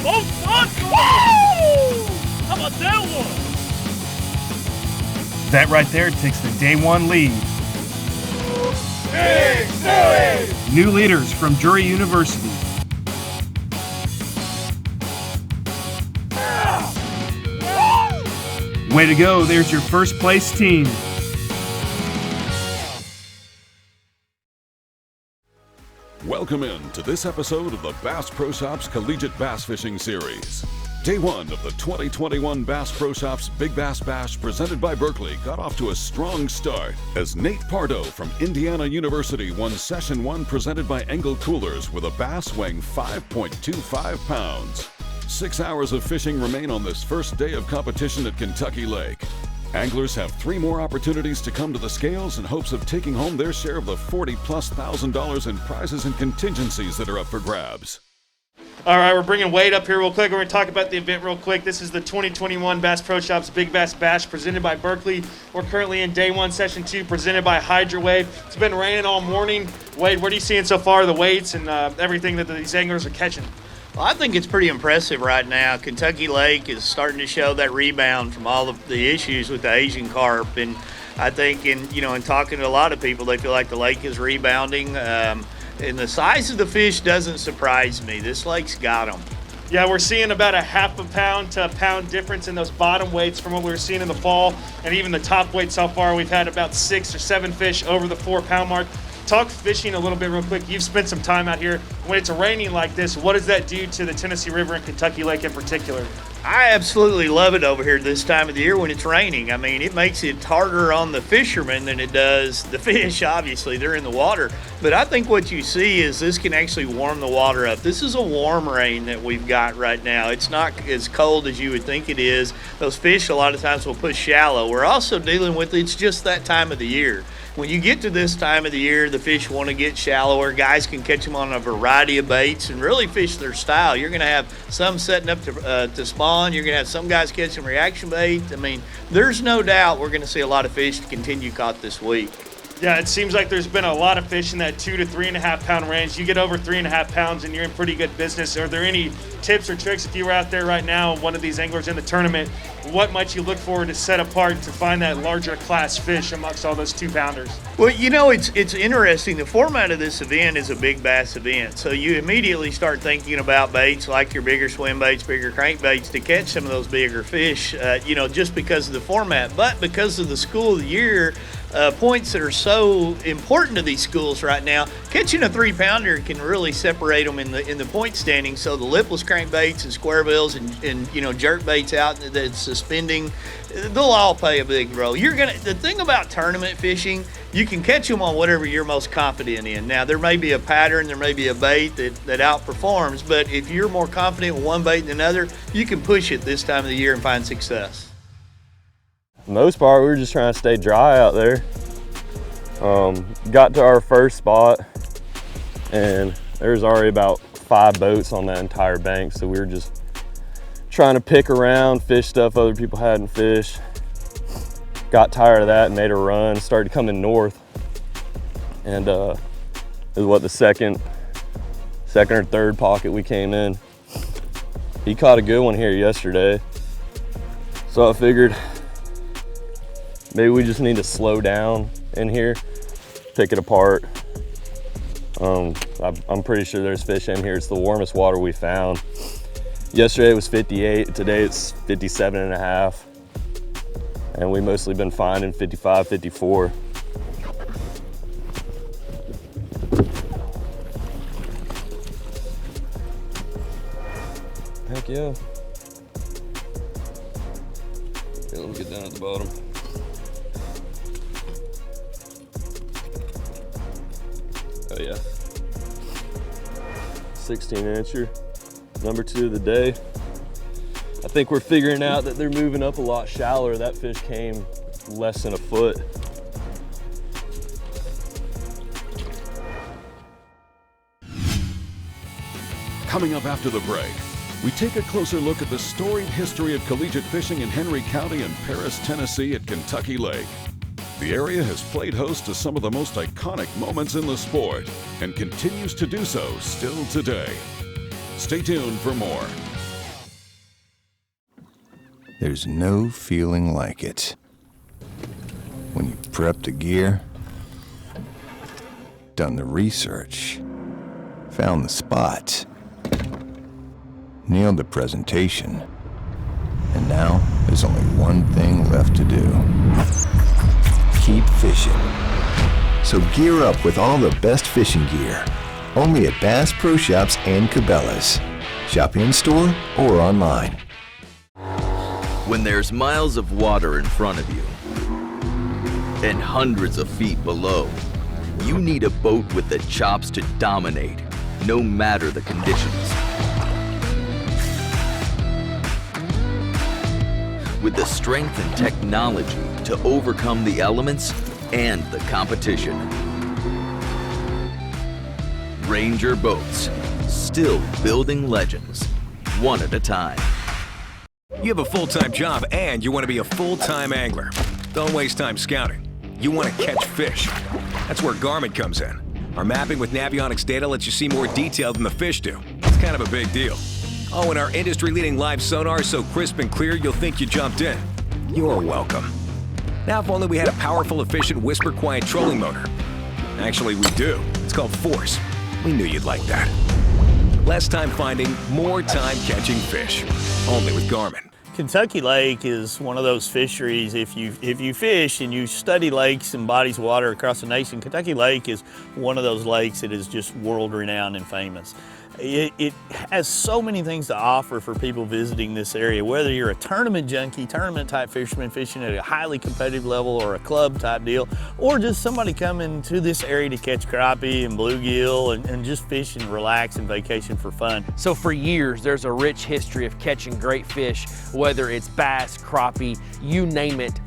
Both on! Woo! How about that one? That right there takes the day one lead. Big Stewie! New leaders from Drury University. Way to go, there's your first place team. Welcome in to this episode of the Bass Pro Shops Collegiate Bass Fishing Series. Day one of the 2021 Bass Pro Shops Big Bass Bash presented by Berkley got off to a strong start as Nate Pardo from Indiana University won Session 1 presented by Engel Coolers with a bass weighing 5.25 pounds. 6 hours of fishing remain on this first day of competition at Kentucky Lake. Anglers have 3 more opportunities to come to the scales in hopes of taking home their share of the $40,000+ in prizes and contingencies that are up for grabs. All right, we're bringing Wade up here real quick. We're going to talk about the event real quick. This is the 2021 Bass Pro Shops Big Bass Bash presented by Berkley. We're currently in day 1, session 2, presented by HydroWave. It's been raining all morning. Wade, what are you seeing so far, the weights and everything that these anglers are catching? Well, I think it's pretty impressive right now. Kentucky Lake is starting to show that rebound from all of the issues with the Asian carp. And I think in talking to a lot of people, they feel like the lake is rebounding. And the size of the fish doesn't surprise me. This lake's got them. Yeah, we're seeing about a half a pound to a pound difference in those bottom weights from what we were seeing in the fall. And even the top weight so far, we've had about 6 or 7 fish over the 4-pound mark. Talk fishing a little bit real quick. You've spent some time out here. When it's raining like this, what does that do to the Tennessee River and Kentucky Lake in particular? I absolutely love it over here this time of the year when it's raining. I mean, it makes it harder on the fishermen than it does the fish. Obviously, they're in the water. But I think what you see is this can actually warm the water up. This is a warm rain that we've got right now. It's not as cold as you would think it is. Those fish a lot of times will push shallow. We're also dealing with it's just that time of the year. When you get to this time of the year, the fish want to get shallower. Guys can catch them on a variety of baits and really fish their style. You're going to have some setting up to spawn. You're going to have some guys catching reaction bait. I mean, there's no doubt we're going to see a lot of fish continue caught this week. Yeah, it seems like there's been a lot of fish in that 2 to 3.5 pound range. You get over 3.5 pounds and you're in pretty good business. Are there any tips or tricks if you were out there right now, one of these anglers in the tournament, what might you look for to set apart to find that larger class fish amongst all those 2-pounders? Well, it's interesting. The format of this event is a big bass event. So you immediately start thinking about baits like your bigger swim baits, bigger crankbaits to catch some of those bigger fish, just because of the format. But because of the school of the year, points that are so important to these schools right now, catching a 3-pounder can really separate them in the point standing. So the lipless crankbaits and square bills and jerk baits out that's suspending, they'll all play a big role. The thing about tournament fishing, you can catch them on whatever you're most confident in. Now there may be a pattern, there may be a bait that outperforms, but if you're more confident with one bait than another, you can push it this time of the year and find success. For the most part, we were just trying to stay dry out there. Got to our first spot and there's already about 5 boats on that entire bank, so we were just trying to pick around, fish stuff other people hadn't fished. Got tired of that and made a run, started coming north. And it was the second or third pocket we came in. He caught a good one here yesterday. So I figured maybe we just need to slow down in here, pick it apart. I'm pretty sure there's fish in here. It's the warmest water we found. Yesterday it was 58, today it's 57.5. And we've mostly been finding 55, 54. Heck yeah. Okay, let me get down at the bottom. Oh yeah. 16-incher, number 2 of the day. I think we're figuring out that they're moving up a lot shallower. That fish came less than a foot. Coming up after the break, we take a closer look at the storied history of collegiate fishing in Henry County and Paris, Tennessee at Kentucky Lake. The area has played host to some of the most iconic moments in the sport and continues to do so still today. Stay tuned for more. There's no feeling like it. When you've prepped the gear, done the research, found the spot, nailed the presentation, and now there's only one thing left to do. Keep fishing. So gear up with all the best fishing gear. Only at Bass Pro Shops and Cabela's. Shop in-store or online. When there's miles of water in front of you and hundreds of feet below, you need a boat with the chops to dominate, no matter the conditions. With the strength and technology to overcome the elements and the competition. Ranger Boats, still building legends, one at a time. You have a full-time job and you want to be a full-time angler. Don't waste time scouting. You want to catch fish. That's where Garmin comes in. Our mapping with Navionics data lets you see more detail than the fish do. It's kind of a big deal. Oh, and our industry-leading live sonar is so crisp and clear you'll think you jumped in. You're welcome. Now if only we had a powerful, efficient, whisper-quiet trolling motor. Actually, we do. It's called Force. We knew you'd like that. Less time finding, more time catching fish. Only with Garmin. Kentucky Lake is one of those fisheries. If you fish and you study lakes and bodies of water across the nation, Kentucky Lake is one of those lakes that is just world-renowned and famous. It has so many things to offer for people visiting this area, whether you're a tournament junkie, tournament type fisherman fishing at a highly competitive level or a club type deal, or just somebody coming to this area to catch crappie and bluegill and just fish and relax and vacation for fun. So for years, there's a rich history of catching great fish, whether it's bass, crappie, you name it.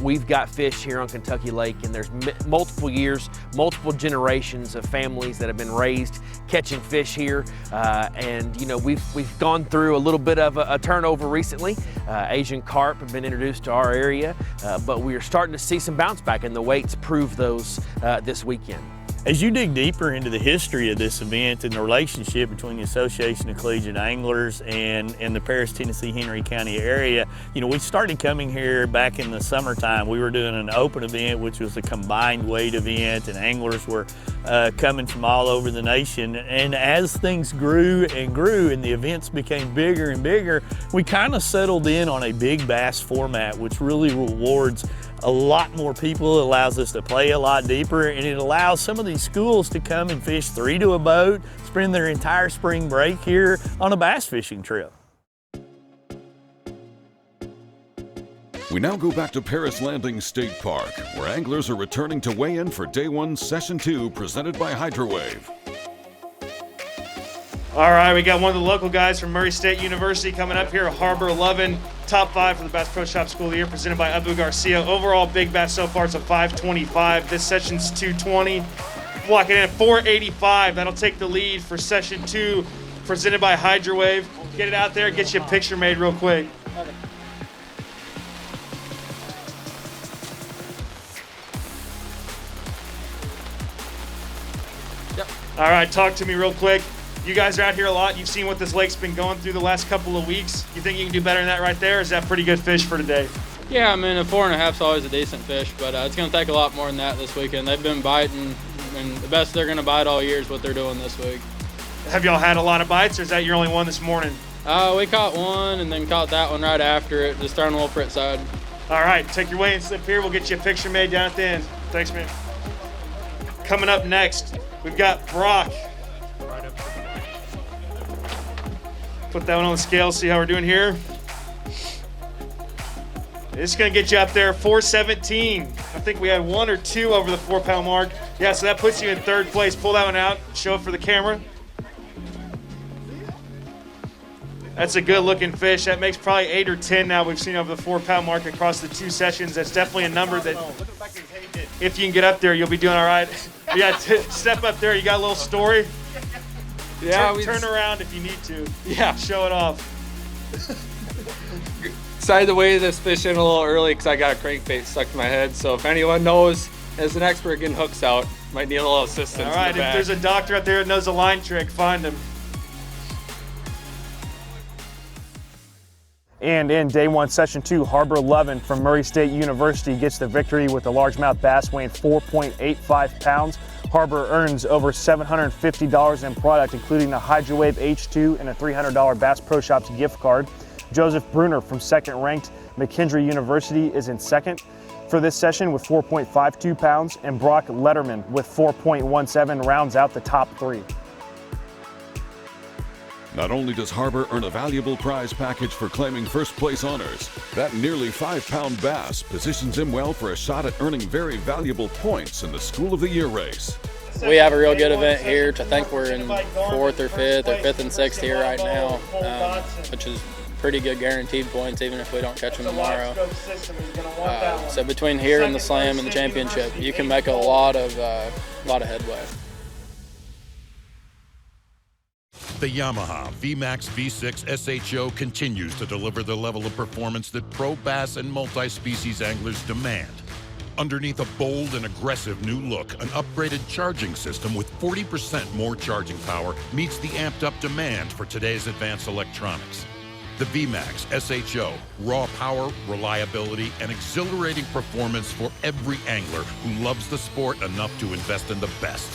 We've got fish here on Kentucky Lake, and there's multiple years, multiple generations of families that have been raised catching fish here. And you know, we've gone through a little bit of a turnover recently. Asian carp have been introduced to our area, but we are starting to see some bounce back, and the weights prove those this weekend. As you dig deeper into the history of this event and the relationship between the Association of Collegiate Anglers and the Paris, Tennessee, Henry County area, you know, we started coming here back in the summertime. We were doing an open event, which was a combined weight event, and anglers were coming from all over the nation. And as things grew and grew and the events became bigger and bigger, we kind of settled in on a big bass format, which really rewards a lot more people. It allows us to play a lot deeper, and it allows some of these schools to come and fish 3 to a boat, spend their entire spring break here on a bass fishing trip. We now go back to Paris Landing State Park, where anglers are returning to weigh in for Day 1, Session 2, presented by HydroWave. All right, we got one of the local guys from Murray State University coming up here, Harbor 11, top 5 for the Bass Pro Shop School of the Year, presented by Abu Garcia. Overall, big bass so far is a 525. This session's 220. Walking in at 485. That'll take the lead for Session 2, presented by HydroWave. Get it out there, get you a picture made real quick. Yep. All right, talk to me real quick. You guys are out here a lot. You've seen what this lake's been going through the last couple of weeks. You think you can do better than that right there? Or is that pretty good fish for today? Yeah, I mean, a 4.5 is always a decent fish, but it's going to take a lot more than that this weekend. They've been biting, and the best they're going to bite all year is what they're doing this week. Have y'all had a lot of bites, or is that your only one this morning? We caught one and then caught that one right after it, just throwing a little frit side. All right, take your weigh and slip here. We'll get you a picture made down at the end. Thanks, man. Coming up next, we've got Brock. Put that one on the scale, see how we're doing here. It's gonna get you up there, 417. I think we had 1 or 2 over the 4-pound mark. Yeah, so that puts you in 3rd place. Pull that one out, show it for the camera. That's a good looking fish. That makes probably 8 or 10 now we've seen over the 4-pound mark across the 2 sessions. That's definitely a number that if you can get up there, you'll be doing all right. Yeah, step up there, you got a little story. Yeah, turn around if you need to. Yeah. Show it off. Decided to weigh this fish in a little early because I got a crankbait stuck to my head. So if anyone knows, as an expert getting hooks out, might need a little assistance. All right, if there's a doctor out there that knows a line trick, find him. And in day one, session 2, Harbor 11 from Murray State University gets the victory with a largemouth bass weighing 4.85 pounds. Harbor earns over $750 in product, including a HydroWave H2 and a $300 Bass Pro Shops gift card. Joseph Bruner from second ranked McKendree University is in second for this session with 4.52 pounds, and Brock Letterman with 4.17 rounds out the top 3. Not only does Harbor earn a valuable prize package for claiming first place honors, that nearly 5-pound bass positions him well for a shot at earning very valuable points in the School of the Year race. We have a real good event here. I think we're in 4th or 5th or 5th and 6th here right now, which is pretty good guaranteed points even if we don't catch them tomorrow. So between here and the Slam and the championship, you can make a lot of headway. The Yamaha VMAX V6 SHO continues to deliver the level of performance that pro bass and multi-species anglers demand. Underneath a bold and aggressive new look, an upgraded charging system with 40% more charging power meets the amped-up demand for today's advanced electronics. The VMAX SHO, raw power, reliability, and exhilarating performance for every angler who loves the sport enough to invest in the best.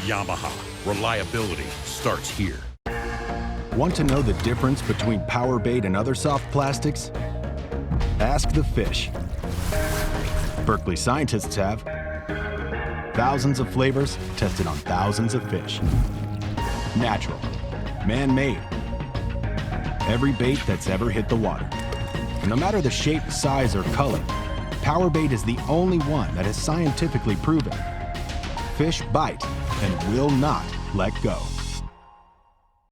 Yamaha, reliability starts here. Want to know the difference between power bait and other soft plastics? Ask the fish. Berkley scientists have. Thousands of flavors tested on thousands of fish. Natural, man-made. Every bait that's ever hit the water. And no matter the shape, size, or color, power bait is the only one that is scientifically proven. Fish bite and will not let go.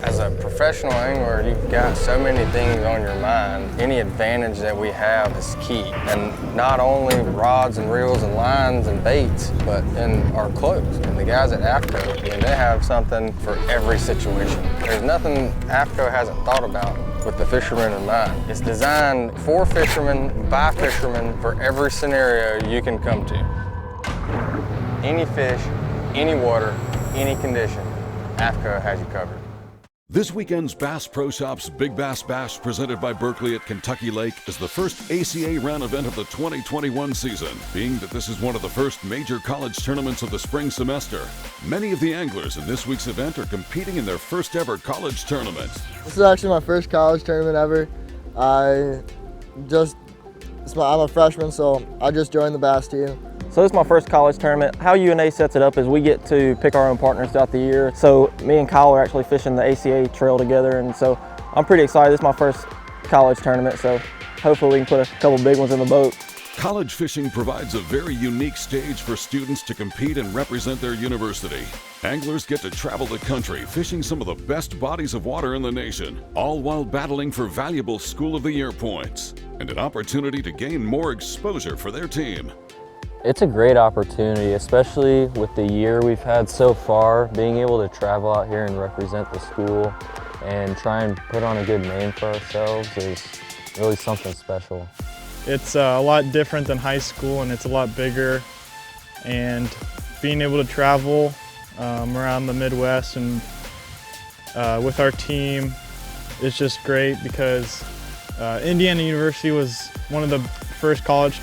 As a professional angler, you've got so many things on your mind. Any advantage that we have is key. And not only rods and reels and lines and baits, but in our clothes. And the guys at AFCO, they have something for every situation. There's nothing AFCO hasn't thought about with the fishermen in mind. It's designed for fishermen, by fishermen, for every scenario you can come to. Any fish, any water, any condition, AFCO has you covered. This weekend's Bass Pro Shops Big Bass Bash presented by Berkley at Kentucky Lake is the first ACA round event of the 2021 season, being that this is one of the first major college tournaments of the spring semester. Many of the anglers in this week's event are competing in their first ever college tournament. This is actually my first college tournament ever. I'm a freshman, so I just joined the bass team. So this is my first college tournament. How UNA sets it up is we get to pick our own partners throughout the year. So me and Kyle are actually fishing the ACA trail together, and so I'm pretty excited. This is my first college tournament, so hopefully we can put a couple big ones in the boat. College fishing provides a very unique stage for students to compete and represent their university. Anglers get to travel the country fishing some of the best bodies of water in the nation, all while battling for valuable School of the Year points and an opportunity to gain more exposure for their team. It's a great opportunity, especially with the year we've had so far. Being able to travel out here and represent the school and try and put on a good name for ourselves is really something special. It's a lot different than high school, and it's a lot bigger, and being able to travel around the Midwest and with our team is just great because Indiana University was one of the first college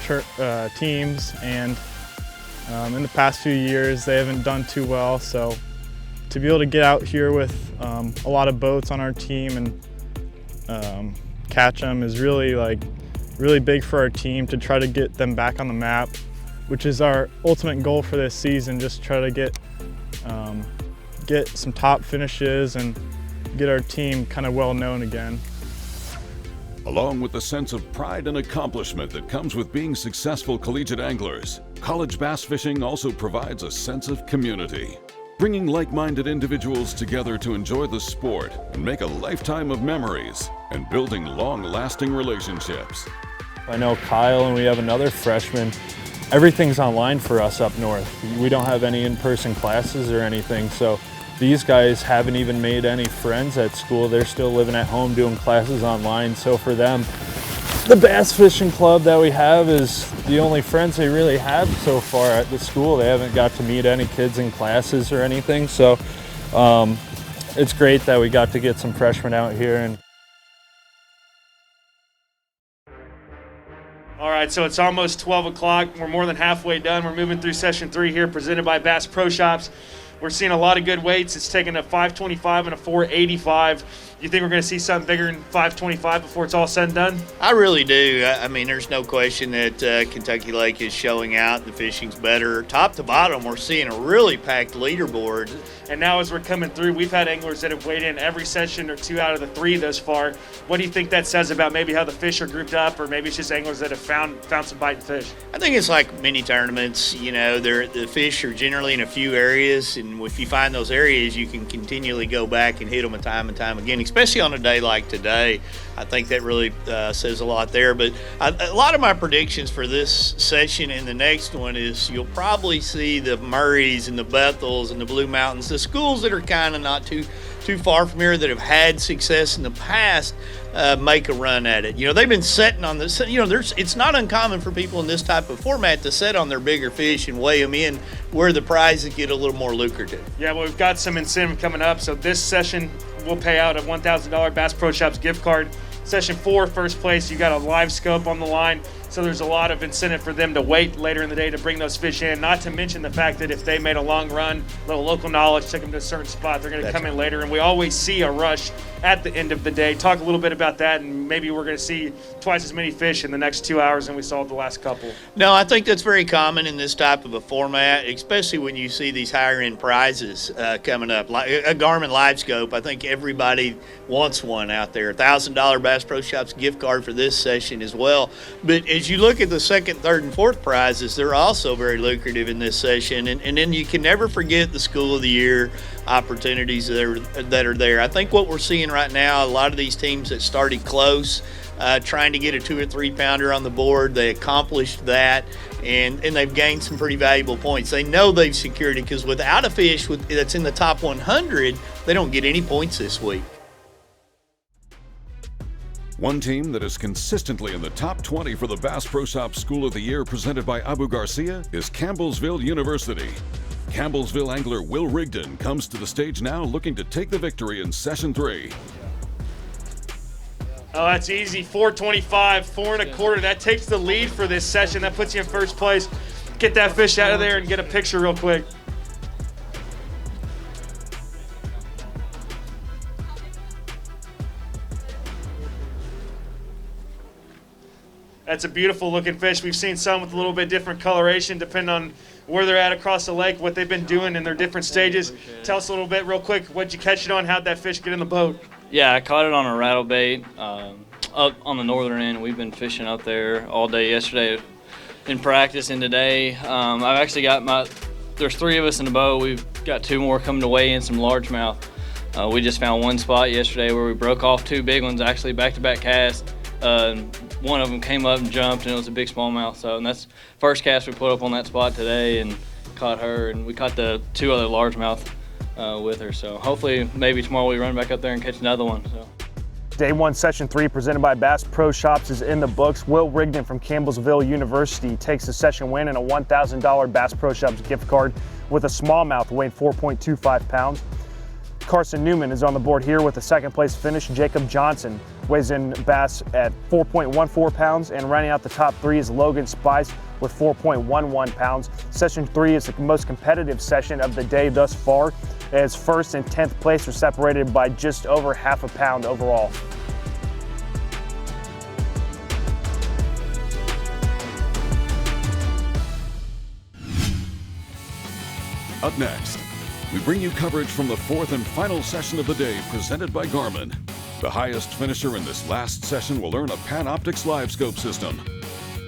teams, and in the past few years they haven't done too well, so to be able to get out here with a lot of boats on our team and catch them is really big for our team to try to get them back on the map, which is our ultimate goal for this season, just try to get some top finishes and get our team kind of well known again. Along with the sense of pride and accomplishment that comes with being successful collegiate anglers, college bass fishing also provides a sense of community, bringing like-minded individuals together to enjoy the sport and make a lifetime of memories and building long-lasting relationships. I know Kyle and we have another freshman. Everything's online for us up north. We don't have any in-person classes or anything, so these guys haven't even made any friends at school. They're still living at home doing classes online. So for them, the bass fishing club that we have is the only friends they really have so far at the school. They haven't got to meet any kids in classes or anything. So it's great that we got to get some freshmen out here and All right, so it's almost 12 o'clock. We're more than halfway done. We're moving through session 3 here, presented by Bass Pro Shops. We're seeing a lot of good weights. It's taking a 525 and a 485. You think we're going to see something bigger than 525 before it's all said and done? I really do. I mean, there's no question that Kentucky Lake is showing out. The fishing's better. Top to bottom, we're seeing a really packed leaderboard. And now as we're coming through, we've had anglers that have weighed in every session or 2 out of the 3 thus far. What do you think that says about maybe how the fish are grouped up, or maybe it's just anglers that have found some biting fish? I think it's like many tournaments. You know, the fish are generally in a few areas, and if you find those areas, you can continually go back and hit them time and time again, especially on a day like today. I think that really says a lot there. But a lot of my predictions for this session and the next one is you'll probably see the Murrays and the Bethels and the Blue Mountains, the schools that are kind of not too far from here that have had success in the past, make a run at it. You know, they've been setting on this. You know, it's not uncommon for people in this type of format to set on their bigger fish and weigh them in where the prizes get a little more lucrative. Yeah, well, we've got some incentive coming up. So this session, we'll pay out a $1,000 Bass Pro Shops gift card. Session 4, first place, you got a live scope on the line. So there's a lot of incentive for them to wait later in the day to bring those fish in, not to mention the fact that if they made a long run, little local knowledge, took them to a certain spot, they're going to come in later. And we always see a rush at the end of the day. Talk a little bit about that, and maybe we're going to see twice as many fish in the next 2 hours than we saw the last couple. No, I think that's very common in this type of a format, especially when you see these higher end prizes coming up. Like a Garmin Live Scope, I think everybody wants one out there. $1,000 Bass Pro Shops gift card for this session as well. But as you look at the second, third, and fourth prizes, they're also very lucrative in this session. And then you can never forget the School of the Year opportunities that are there. I think what we're seeing right now, a lot of these teams that started close, trying to get a 2 or 3 pounder on the board, they accomplished that, and they've gained some pretty valuable points. They know they've secured it, because without a fish that's in the top 100, they don't get any points this week. One team that is consistently in the top 20 for the Bass Pro Shops School of the Year presented by Abu Garcia is Campbellsville University. Campbellsville angler Will Rigdon comes to the stage now looking to take the victory in Session 3. Oh, that's easy. 425, 4 1/4. That takes the lead for this session. That puts you in first place. Get that fish out of there and get a picture real quick. That's a beautiful looking fish. We've seen some with a little bit different coloration depending on where they're at across the lake, what they've been doing in their different stages. Tell us a little bit real quick, what'd you catch it on? How'd that fish get in the boat? Yeah, I caught it on a rattle bait up on the northern end. We've been fishing up there all day yesterday in practice, and today I've actually got there's 3 of us in the boat. We've got 2 more coming to weigh in, some largemouth. We just found one spot yesterday where we broke off 2 big ones, actually back-to-back casts. One of them came up and jumped, and it was a big smallmouth. So, and that's first cast we put up on that spot today, and caught her, and we caught the 2 other largemouth with her. So hopefully, maybe tomorrow we run back up there and catch another one. So. Day 1, Session 3, presented by Bass Pro Shops, is in the books. Will Rigdon from Campbellsville University takes the session win and a $1,000 Bass Pro Shops gift card with a smallmouth weighing 4.25 pounds. Carson Newman is on the board here with a second place finish. Jacob Johnson weighs in bass at 4.14 pounds, and rounding out the top 3 is Logan Spice with 4.11 pounds. Session 3 is the most competitive session of the day thus far, as first and 10th place are separated by just over half a pound overall. Up next, we bring you coverage from the 4th and final session of the day presented by Garmin. The highest finisher in this last session will earn a Panoptix Live Scope system.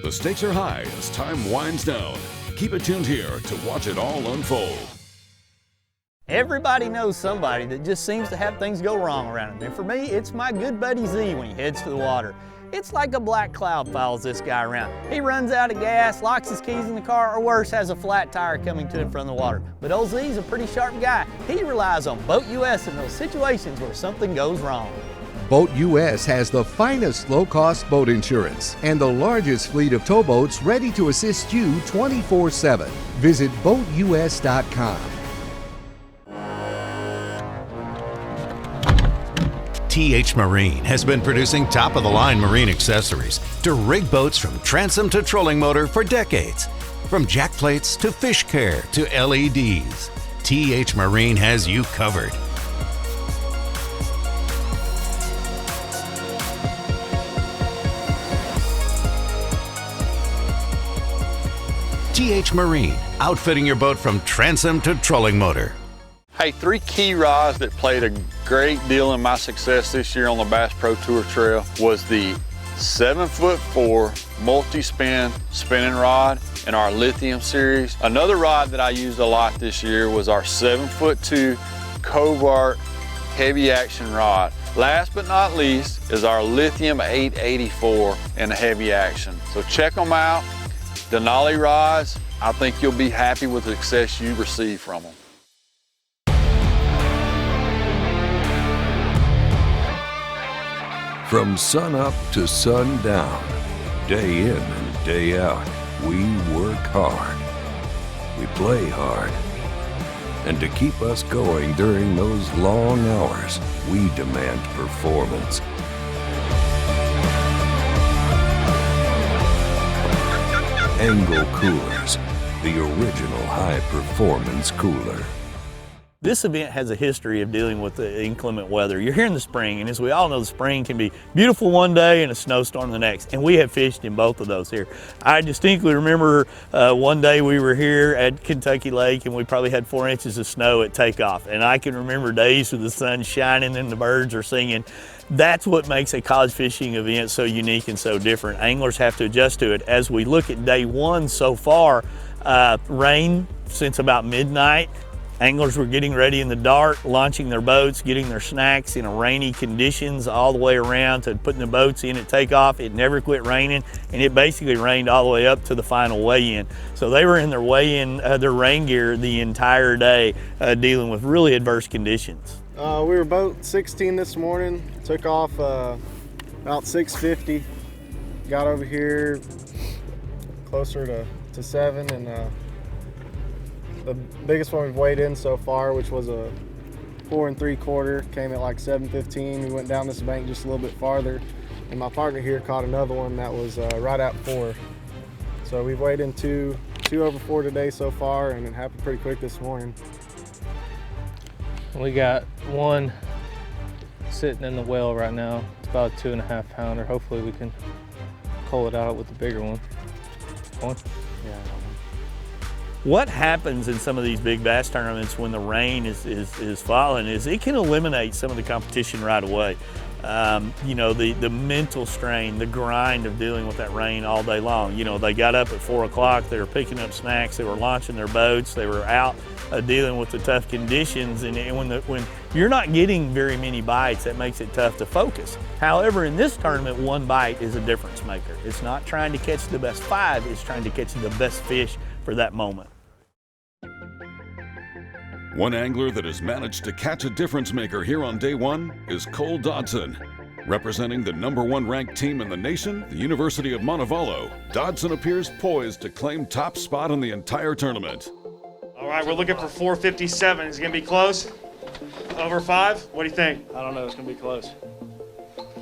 The stakes are high as time winds down. Keep it tuned here to watch it all unfold. Everybody knows somebody that just seems to have things go wrong around him. And for me, it's my good buddy Z when he heads to the water. It's like a black cloud follows this guy around. He runs out of gas, locks his keys in the car, or worse, has a flat tire coming to him from the water. But old Z's a pretty sharp guy. He relies on Boat US in those situations where something goes wrong. Boat US has the finest low-cost boat insurance and the largest fleet of towboats ready to assist you 24/7. Visit BoatUS.com. TH Marine has been producing top-of-the-line marine accessories to rig boats from transom to trolling motor for decades. From jack plates to fish care to LEDs, TH Marine has you covered. TH Marine, outfitting your boat from transom to trolling motor. Hey, 3 key rods that played a great deal in my success this year on the Bass Pro Tour Trail was the 7'4" multi-spin spinning rod in our lithium series. Another rod that I used a lot this year was our 7'2" Covart heavy action rod. Last but not least is our lithium 884 in the heavy action. So check them out. Denali rods, I think you'll be happy with the success you receive from them. From sun up to sundown, day in and day out, we work hard. We play hard. And to keep us going during those long hours, we demand performance. Engel Coolers, the original high-performance cooler. This event has a history of dealing with the inclement weather. You're here in the spring, and as we all know, the spring can be beautiful one day and a snowstorm the next, and we have fished in both of those here. I distinctly remember one day we were here at Kentucky Lake, and we probably had 4 inches of snow at takeoff, and I can remember days with the sun shining and the birds are singing. That's what makes a college fishing event so unique and so different. Anglers have to adjust to it. As we look at day one so far, rain since about midnight. Anglers were getting ready in the dark, launching their boats, getting their snacks in rainy conditions all the way around to putting the boats in at takeoff. It never quit raining, and it basically rained all the way up to the final weigh-in. So they were in their weigh-in, their rain gear the entire day, dealing with really adverse conditions. We were boat 16 this morning, took off about 6:50, got over here closer to 7, and the biggest one we've weighed in so far, which was a 4 3/4, came at like 7:15. We went down this bank just a little bit farther, and my partner here caught another one that was right at 4. So we've weighed in two over 4 today so far, and it happened pretty quick this morning. We got one sitting in the well right now. It's about a 2.5 pounder. Hopefully we can pull it out with the bigger one. Yeah. What happens in some of these big bass tournaments when the rain is falling is it can eliminate some of the competition right away. You know, the mental strain, the grind of dealing with that rain all day long. You know, they got up at 4 o'clock, they were picking up snacks, they were launching their boats, they were out dealing with the tough conditions, and when you're not getting very many bites, that makes it tough to focus. However, in this tournament, one bite is a difference maker. It's not trying to catch the best 5, it's trying to catch the best fish for that moment. One angler that has managed to catch a difference maker here on day one is Cole Dodson. Representing the #1 ranked team in the nation, the University of Montevallo, Dodson appears poised to claim top spot in the entire tournament. All right, we're looking for 457. Is it going to be close? Over 5? What do you think? I don't know. It's going to be close.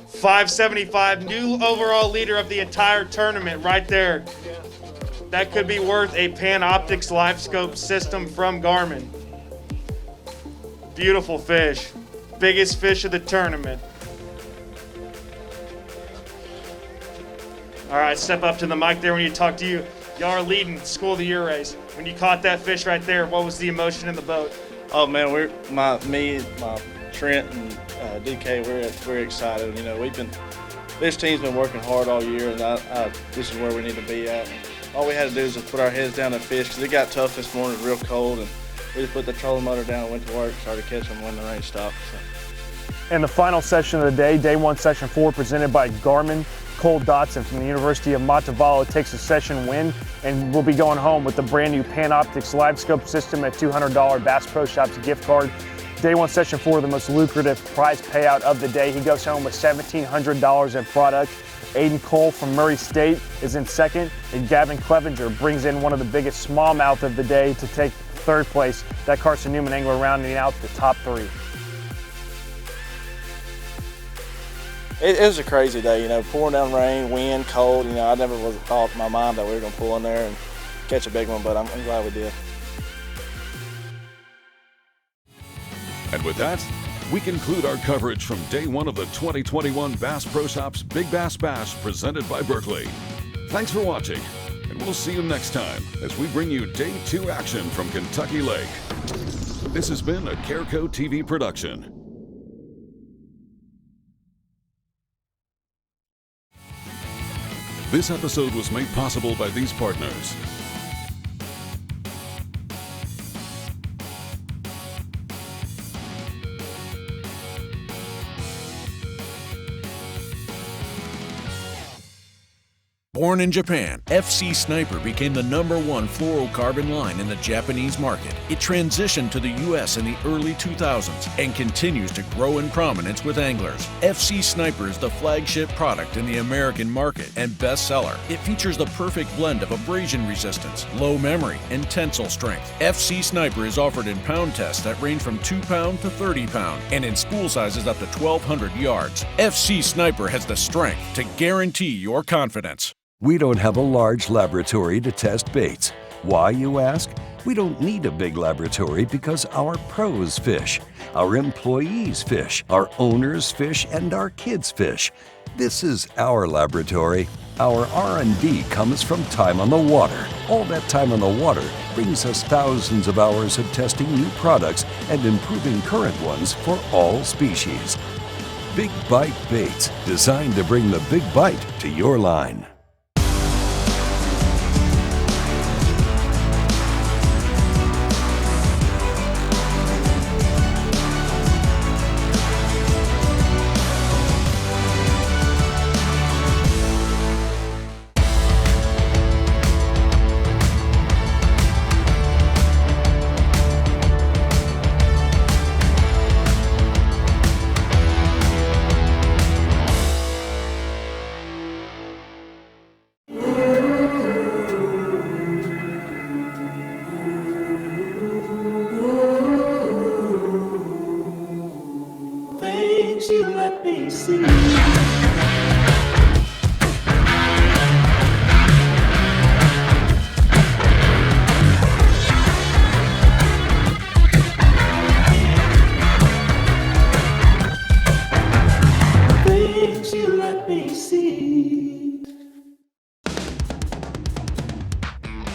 575, new overall leader of the entire tournament right there. That could be worth a Panoptix live scope system from Garmin. Beautiful fish. Biggest fish of the tournament. All right, step up to the mic there when you talk to you. Y'all are leading School of the Year race. When you caught that fish right there, what was the emotion in the boat? Oh man, my Trent and DK, we're excited. You know, this team's been working hard all year, and this is where we need to be at. All we had to do is just put our heads down and fish, because it got tough this morning. It was real cold, and we just put the trolling motor down and went to work, started catching them when the rain stopped. So. And the final session of the day, day 1, session 4, presented by Garmin. Cole Dodson from the University of Montevallo takes a session win, and will be going home with the brand new Panoptix live scope system at $200 Bass Pro Shops gift card. Day 1, session 4, the most lucrative prize payout of the day. He goes home with $1,700 in product. Aiden Cole from Murray State is in second, and Gavin Clevenger brings in one of the biggest smallmouth of the day to take third place. That Carson Newman angler rounding out the top 3. it was a crazy day, you know, pouring down rain, wind, cold. You know, I never thought in my mind that we were going to pull in there and catch a big one, but I'm glad we did. And with that, we conclude our coverage from day one of the 2021 Bass Pro Shops Big Bass Bash presented by Berkley. Thanks for watching, and we'll see you next time as we bring you day 2 action from Kentucky Lake. This has been a Careco TV production. This episode was made possible by these partners. Born in Japan, FC Sniper became the #1 fluorocarbon line in the Japanese market. It transitioned to the U.S. in the early 2000s and continues to grow in prominence with anglers. FC Sniper is the flagship product in the American market and bestseller. It features the perfect blend of abrasion resistance, low memory, and tensile strength. FC Sniper is offered in pound tests that range from 2 pound to 30 pound and in spool sizes up to 1,200 yards. FC Sniper has the strength to guarantee your confidence. We don't have a large laboratory to test baits. Why, you ask? We don't need a big laboratory because our pros fish, our employees fish, our owners fish, and our kids fish. This is our laboratory. Our R&D comes from time on the water. All that time on the water brings us thousands of hours of testing new products and improving current ones for all species. Big Bite Baits, designed to bring the big bite to your line.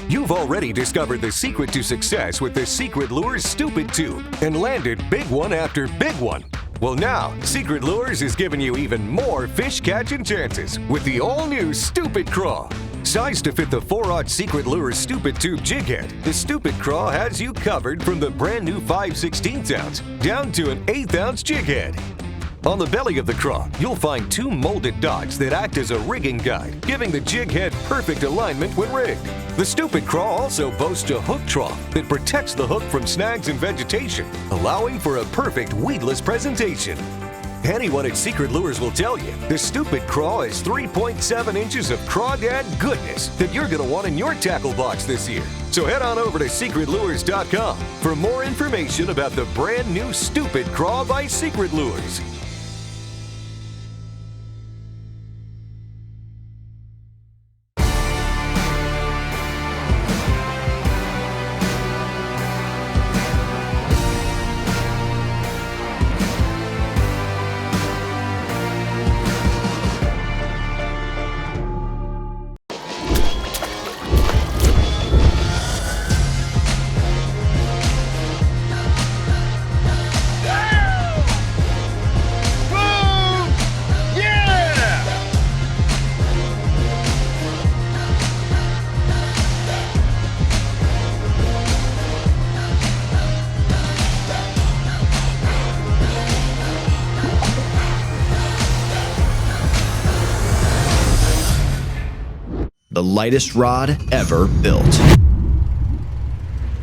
You've already discovered the secret to success with the Secret Lures Stupid Tube and landed big one after big one. Well, now, Secret Lures is giving you even more fish catching chances with the all-new Stupid Craw. Sized to fit the 4/0 Secret Lures Stupid Tube jig head, the Stupid Craw has you covered from the brand new 5/16 ounce down to an 1/8 ounce jig head. On the belly of the craw, you'll find 2 molded dots that act as a rigging guide, giving the jig head perfect alignment when rigged. The Stupid Craw also boasts a hook trough that protects the hook from snags and vegetation, allowing for a perfect weedless presentation. Anyone at Secret Lures will tell you the Stupid Craw is 3.7 inches of crawdad goodness that you're going to want in your tackle box this year. So head on over to secretlures.com for more information about the brand new Stupid Craw by Secret Lures. The lightest rod ever built.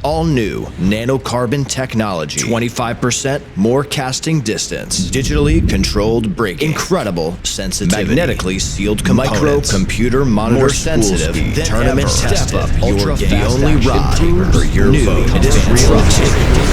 All new nanocarbon technology, 25% more casting distance, digitally controlled braking, incredible sensitivity, magnetically sealed components, micro-computer monitor, more sensitive than tournament tested, ultra-fast, the only rod for your boat. It is real.